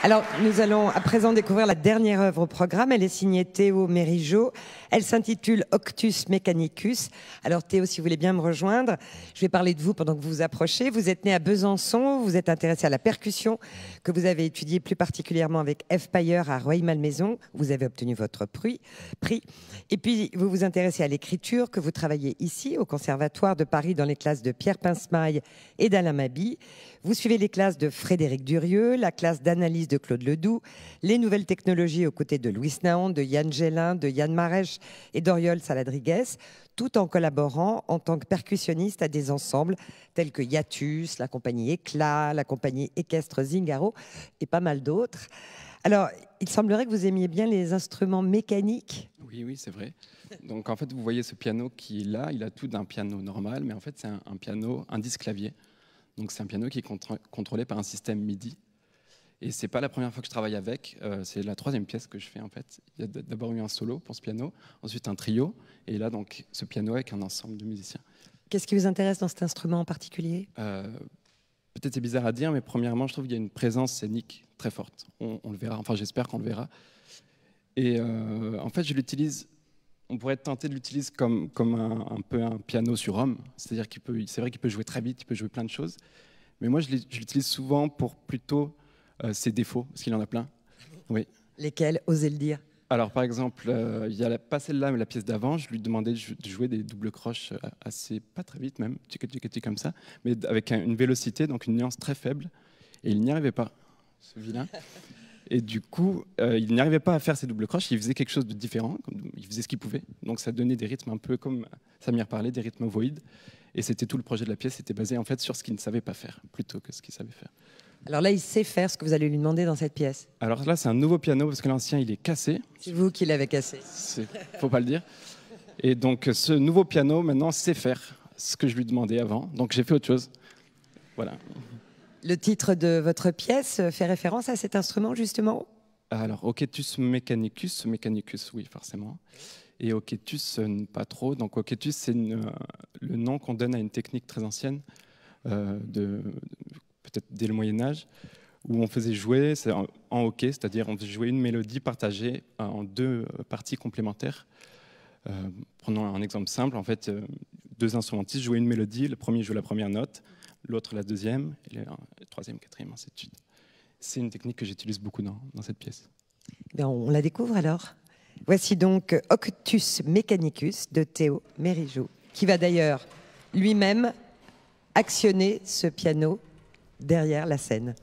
Alors, nous allons à présent découvrir la dernière œuvre au programme. Elle est signée Théo Mérigeau. Elle s'intitule Octus Mechanicus. Alors, Théo, si vous voulez bien me rejoindre, je vais parler de vous pendant que vous vous approchez. Vous êtes né à Besançon, vous êtes intéressé à la percussion, que vous avez étudié plus particulièrement avec F. Payer à Rueil-Malmaison. Vous avez obtenu votre prix. Et puis, vous vous intéressez à l'écriture, que vous travaillez ici, au Conservatoire de Paris, dans les classes de Pierre Pincemaille et d'Alain Mabi. Vous suivez les classes de Frédéric Durieux, la classe d'analyse de Claude Ledoux, les nouvelles technologies aux côtés de Louis Naon, de Yann Gélin, de Yann Marèche et d'Oriol Saladriguez, tout en collaborant en tant que percussionniste à des ensembles tels que Yatus, la compagnie Éclat, la compagnie équestre Zingaro et pas mal d'autres. Alors, il semblerait que vous aimiez bien les instruments mécaniques. Oui, c'est vrai. Donc en fait, vous voyez ce piano qui est là, il a tout d'un piano normal, mais en fait c'est un piano, un disque clavier. Donc c'est un piano qui est contrôlé par un système MIDI. Et c'est pas la première fois que je travaille avec, c'est la troisième pièce que je fais en fait. Il y a d'abord eu un solo pour ce piano, ensuite un trio, et là donc ce piano avec un ensemble de musiciens. Qu'est-ce qui vous intéresse dans cet instrument en particulier ? Peut-être c'est bizarre à dire, mais premièrement, je trouve qu'il y a une présence scénique très forte. On le verra, enfin j'espère qu'on le verra. Et en fait, je l'utilise, on pourrait être tenté de l'utiliser comme un peu un piano sur homme. C'est-à-dire c'est vrai qu'il peut jouer très vite, il peut jouer plein de choses. Mais moi, je l'utilise souvent pour plutôt ses défauts, parce qu'il en a plein. Oui. Lesquels ? Osez le dire. Alors, par exemple, il y a pas celle-là, mais la pièce d'avant, je lui demandais de jouer des doubles croches assez, pas très vite même, comme ça, mais avec une vélocité, donc une nuance très faible. Et il n'y arrivait pas, ce vilain. Et du coup, il n'y arrivait pas à faire ses doubles croches, il faisait quelque chose de différent, il faisait ce qu'il pouvait. Donc ça donnait des rythmes un peu comme Samir parlait, des rythmes ovoïdes. Et c'était tout le projet de la pièce, c'était basé en fait sur ce qu'il ne savait pas faire, plutôt que ce qu'il savait faire. Alors là, il sait faire ce que vous allez lui demander dans cette pièce. Alors là, c'est un nouveau piano, parce que l'ancien, il est cassé. C'est vous qui l'avez cassé. Faut pas le dire. Et donc, ce nouveau piano, maintenant, sait faire ce que je lui demandais avant. Donc, j'ai fait autre chose. Voilà. Le titre de votre pièce fait référence à cet instrument, justement ? Alors, Octus Mechanicus, Mechanicus, oui, forcément. Et Octus, pas trop. Donc, Octus, c'est le nom qu'on donne à une technique très ancienne, peut-être dès le Moyen-Âge, où on faisait jouer en hoquet, c'est-à-dire on faisait jouer une mélodie partagée en deux parties complémentaires. Prenons un exemple simple, en fait, deux instrumentistes jouaient une mélodie, le premier joue la première note, l'autre la deuxième, et le troisième, quatrième, ainsi de suite. C'est une technique que j'utilise beaucoup dans cette pièce. Bien, on la découvre alors. Voici donc Octus Mechanicus de Théo Mérigeau, qui va d'ailleurs lui-même actionner ce piano derrière la scène.